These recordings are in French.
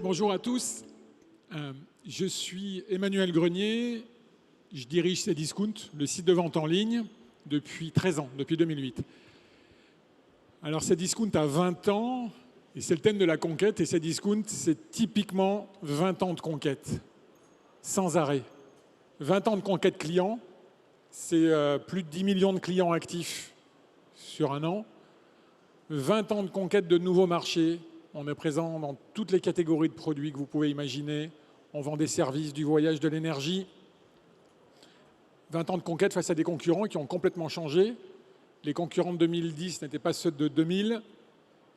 Bonjour à tous. Je suis Emmanuel Grenier. Je dirige Cdiscount, le site de vente en ligne, depuis 13 ans, depuis 2008. Alors Cdiscount a 20 ans, et c'est le thème de la conquête. Et Cdiscount, c'est typiquement 20 ans de conquête, sans arrêt. 20 ans de conquête client, c'est plus de 10 millions de clients actifs sur un an. 20 ans de conquête de nouveaux marchés. On est présent dans toutes les catégories de produits que vous pouvez imaginer. On vend des services, du voyage, de l'énergie. 20 ans de conquête face à des concurrents qui ont complètement changé. Les concurrents de 2010 n'étaient pas ceux de 2000.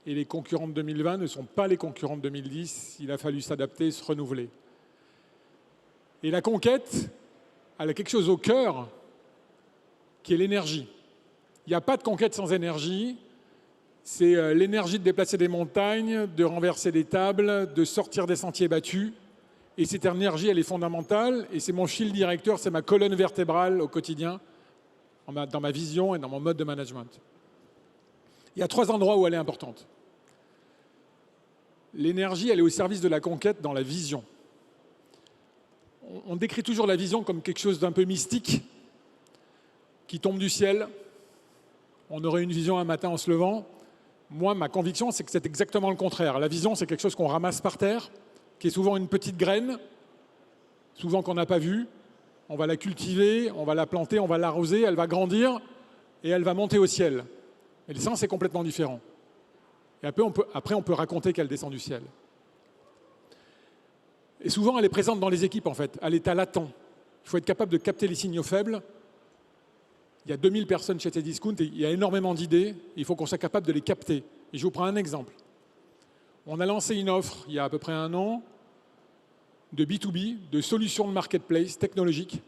Et les concurrents de 2020 ne sont pas les concurrents de 2010. Il a fallu s'adapter, se renouveler. Et la conquête, elle a quelque chose au cœur, qui est l'énergie. Il n'y a pas de conquête sans énergie. C'est l'énergie de déplacer des montagnes, de renverser des tables, de sortir des sentiers battus. Et cette énergie, elle est fondamentale. Et c'est mon fil directeur, c'est ma colonne vertébrale au quotidien, dans ma vision et dans mon mode de management. Il y a 3 endroits où elle est importante. L'énergie, elle est au service de la conquête dans la vision. On décrit toujours la vision comme quelque chose d'un peu mystique, qui tombe du ciel. On aurait une vision un matin en se levant. Moi, ma conviction, c'est que c'est exactement le contraire. La vision, c'est quelque chose qu'on ramasse par terre, qui est souvent une petite graine, souvent qu'on n'a pas vue. On va la cultiver, on va la planter, on va l'arroser, elle va grandir et elle va monter au ciel. Et l'essence est complètement différent. Et après, on peut raconter qu'elle descend du ciel. Et souvent, elle est présente dans les équipes, en fait, à l'état latent. Il faut être capable de capter les signaux faibles. Il y a 2000 personnes chez Cdiscount et il y a énormément d'idées. Il faut qu'on soit capable de les capter. Et je vous prends un exemple. On a lancé une offre il y a à peu près 1 an de B2B, de solutions de marketplace technologiques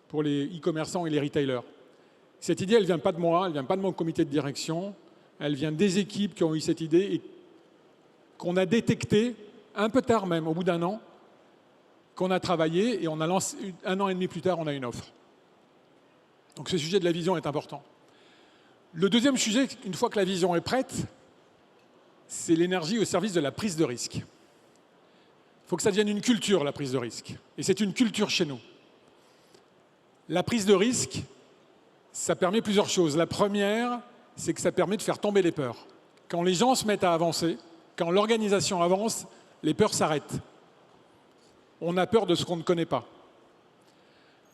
pour les e-commerçants et les retailers. Cette idée, elle ne vient pas de moi, elle ne vient pas de mon comité de direction. Elle vient des équipes qui ont eu cette idée et qu'on a détecté un peu tard même, au bout d'1 an, qu'on a travaillé et on a lancé 1 an et demi plus tard, on a une offre. Donc ce sujet de la vision est important. Le deuxième sujet, une fois que la vision est prête, c'est l'énergie au service de la prise de risque. Il faut que ça devienne une culture, la prise de risque. Et c'est une culture chez nous. La prise de risque, ça permet plusieurs choses. La première, c'est que ça permet de faire tomber les peurs. Quand les gens se mettent à avancer, quand l'organisation avance, les peurs s'arrêtent. On a peur de ce qu'on ne connaît pas.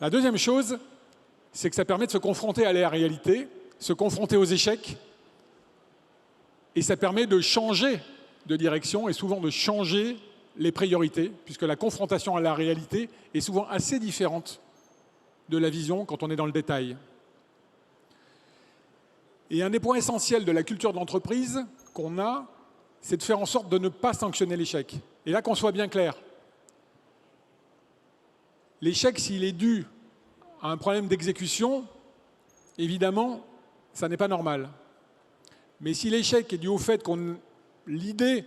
La deuxième chose, c'est que ça permet de se confronter à la réalité, se confronter aux échecs, et ça permet de changer de direction et souvent de changer les priorités, puisque la confrontation à la réalité est souvent assez différente de la vision quand on est dans le détail. Et un des points essentiels de la culture de l'entreprise qu'on a, c'est de faire en sorte de ne pas sanctionner l'échec. Et là, qu'on soit bien clair. L'échec, s'il est dû à un problème d'exécution, évidemment, ça n'est pas normal. Mais si l'échec est dû au fait que l'idée,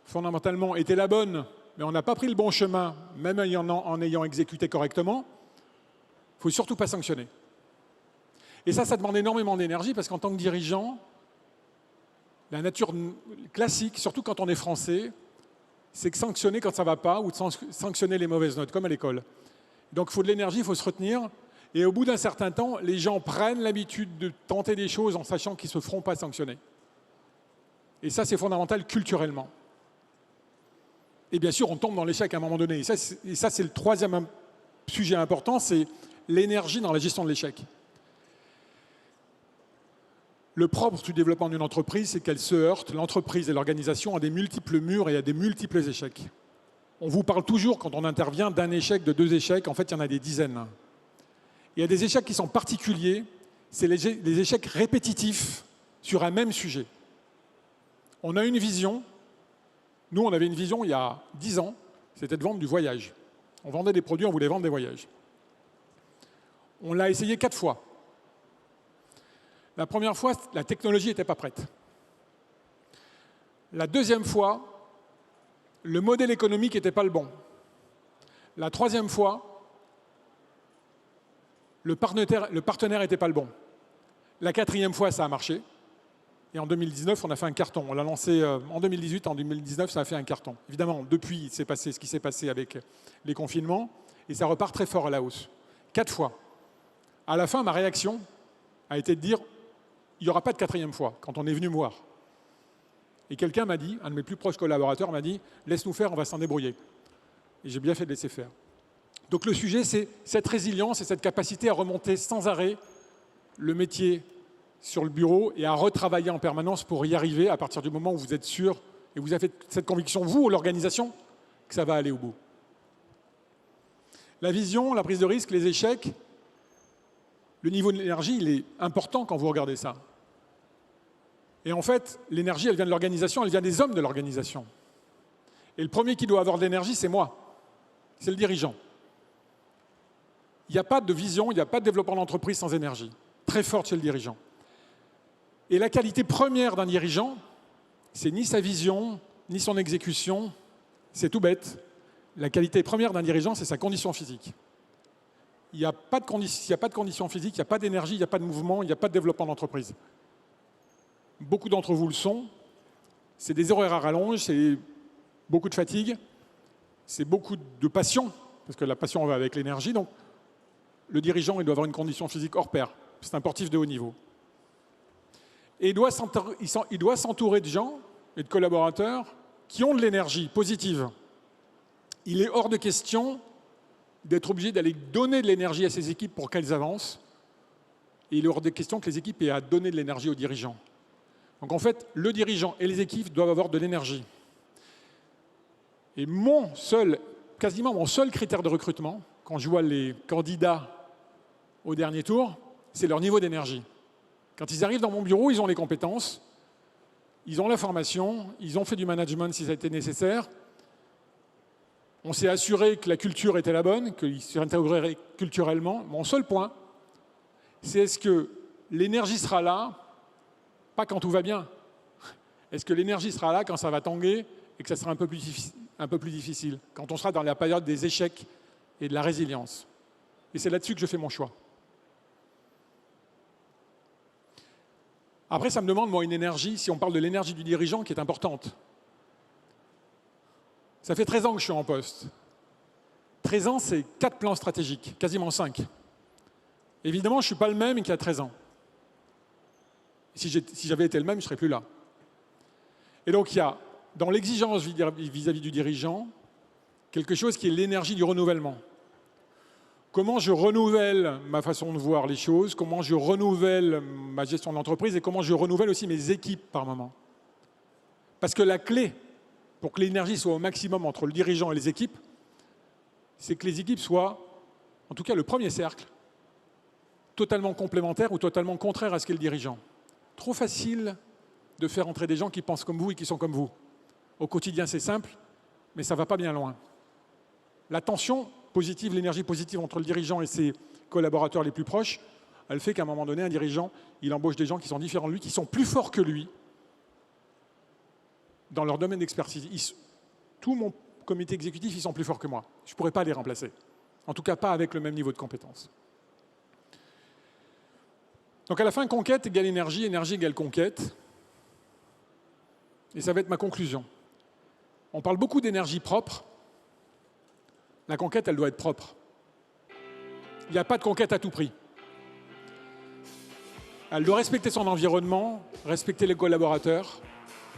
fondamentalement, était la bonne, mais on n'a pas pris le bon chemin, même en ayant exécuté correctement, il ne faut surtout pas sanctionner. Et ça demande énormément d'énergie parce qu'en tant que dirigeant, la nature classique, surtout quand on est français, c'est que sanctionner quand ça ne va pas ou de sanctionner les mauvaises notes, comme à l'école. Donc il faut de l'énergie, il faut se retenir. Et au bout d'un certain temps, les gens prennent l'habitude de tenter des choses en sachant qu'ils ne se feront pas sanctionner. Et ça, c'est fondamental culturellement. Et bien sûr, on tombe dans l'échec à un moment donné. Et ça, c'est le troisième sujet important, c'est l'énergie dans la gestion de l'échec. Le propre du développement d'une entreprise, c'est qu'elle se heurte, l'entreprise et l'organisation, à des multiples murs et à des multiples échecs. On vous parle toujours, quand on intervient, d'un échec, de 2 échecs. En fait, il y en a des dizaines. Il y a des échecs qui sont particuliers. C'est les échecs répétitifs sur un même sujet. On a une vision. Nous, on avait une vision il y a 10 ans. C'était de vendre du voyage. On vendait des produits, on voulait vendre des voyages. On l'a essayé 4 fois. La première fois, la technologie n'était pas prête. La deuxième fois, le modèle économique n'était pas le bon. La troisième fois, le partenaire n'était pas le bon. La 4e fois, ça a marché. Et en 2019, on a fait un carton. On l'a lancé en 2018, en 2019, ça a fait un carton. Évidemment, depuis, il s'est passé ce qui s'est passé avec les confinements, et ça repart très fort à la hausse. 4 fois. À la fin, ma réaction a été de dire, il n'y aura pas de 4e fois, quand on est venu me voir. Et quelqu'un m'a dit, un de mes plus proches collaborateurs m'a dit, laisse-nous faire, on va s'en débrouiller. Et j'ai bien fait de laisser faire. Donc le sujet, c'est cette résilience et cette capacité à remonter sans arrêt le métier sur le bureau et à retravailler en permanence pour y arriver à partir du moment où vous êtes sûr et vous avez cette conviction, vous ou l'organisation, que ça va aller au bout. La vision, la prise de risque, les échecs, le niveau de l'énergie, il est important quand vous regardez ça. Et en fait, l'énergie, elle vient de l'organisation, elle vient des hommes de l'organisation. Et le premier qui doit avoir de l'énergie, c'est moi. C'est le dirigeant. Il n'y a pas de vision, il n'y a pas de développement d'entreprise sans énergie. Très forte chez le dirigeant. Et la qualité première d'un dirigeant, c'est ni sa vision, ni son exécution. C'est tout bête. La qualité première d'un dirigeant, c'est sa condition physique. Il n'y a pas de condition physique, il n'y a pas d'énergie, il n'y a pas de mouvement, il n'y a pas de développement d'entreprise. Beaucoup d'entre vous le sont. C'est des horaires à rallonge, c'est beaucoup de fatigue, c'est beaucoup de passion, parce que la passion va avec l'énergie. Donc, le dirigeant, il doit avoir une condition physique hors pair. C'est un sportif de haut niveau. Et il doit s'entourer de gens et de collaborateurs qui ont de l'énergie positive. Il est hors de question d'être obligé d'aller donner de l'énergie à ses équipes pour qu'elles avancent. Et il est hors de question que les équipes aient à donner de l'énergie aux dirigeants. Donc en fait, le dirigeant et les équipes doivent avoir de l'énergie. Et quasiment mon seul critère de recrutement, quand je vois les candidats au dernier tour, c'est leur niveau d'énergie. Quand ils arrivent dans mon bureau, ils ont les compétences, ils ont la formation, ils ont fait du management si ça a été nécessaire. On s'est assuré que la culture était la bonne, qu'ils s'intégreraient culturellement. Mon seul point, c'est est-ce que l'énergie sera là, pas quand tout va bien. Est-ce que l'énergie sera là quand ça va tanguer et que ça sera un peu plus difficile, quand on sera dans la période des échecs et de la résilience. Et c'est là-dessus que je fais mon choix. Après, ça me demande, moi, une énergie, si on parle de l'énergie du dirigeant, qui est importante. Ça fait 13 ans que je suis en poste. 13 ans, c'est 4 plans stratégiques, quasiment 5. Évidemment, je ne suis pas le même qu'il y a 13 ans. Si j'avais été le même, je ne serais plus là. Et donc, il y a, dans l'exigence vis-à-vis du dirigeant, quelque chose qui est l'énergie du renouvellement. Comment je renouvelle ma façon de voir les choses, comment je renouvelle ma gestion de l'entreprise et comment je renouvelle aussi mes équipes par moment. Parce que la clé pour que l'énergie soit au maximum entre le dirigeant et les équipes, c'est que les équipes soient, en tout cas le premier cercle, totalement complémentaires ou totalement contraires à ce qu'est le dirigeant. Trop facile de faire entrer des gens qui pensent comme vous et qui sont comme vous. Au quotidien, c'est simple, mais ça ne va pas bien loin. La tension positive, l'énergie positive entre le dirigeant et ses collaborateurs les plus proches, elle fait qu'à un moment donné, un dirigeant, il embauche des gens qui sont différents de lui, qui sont plus forts que lui dans leur domaine d'expertise. Tout mon comité exécutif, ils sont plus forts que moi. Je ne pourrais pas les remplacer. En tout cas, pas avec le même niveau de compétence. Donc à la fin, conquête égale énergie, énergie égale conquête. Et ça va être ma conclusion. On parle beaucoup d'énergie propre. La conquête, elle doit être propre. Il n'y a pas de conquête à tout prix. Elle doit respecter son environnement, respecter les collaborateurs,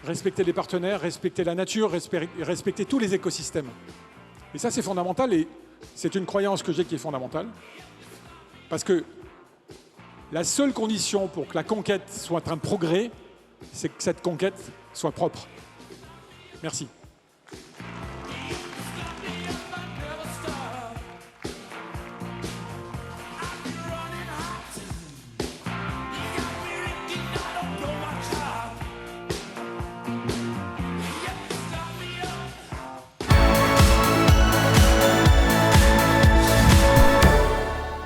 respecter les partenaires, respecter la nature, respecter tous les écosystèmes. Et ça, c'est fondamental et c'est une croyance que j'ai qui est fondamentale. Parce que la seule condition pour que la conquête soit un progrès, c'est que cette conquête soit propre. Merci.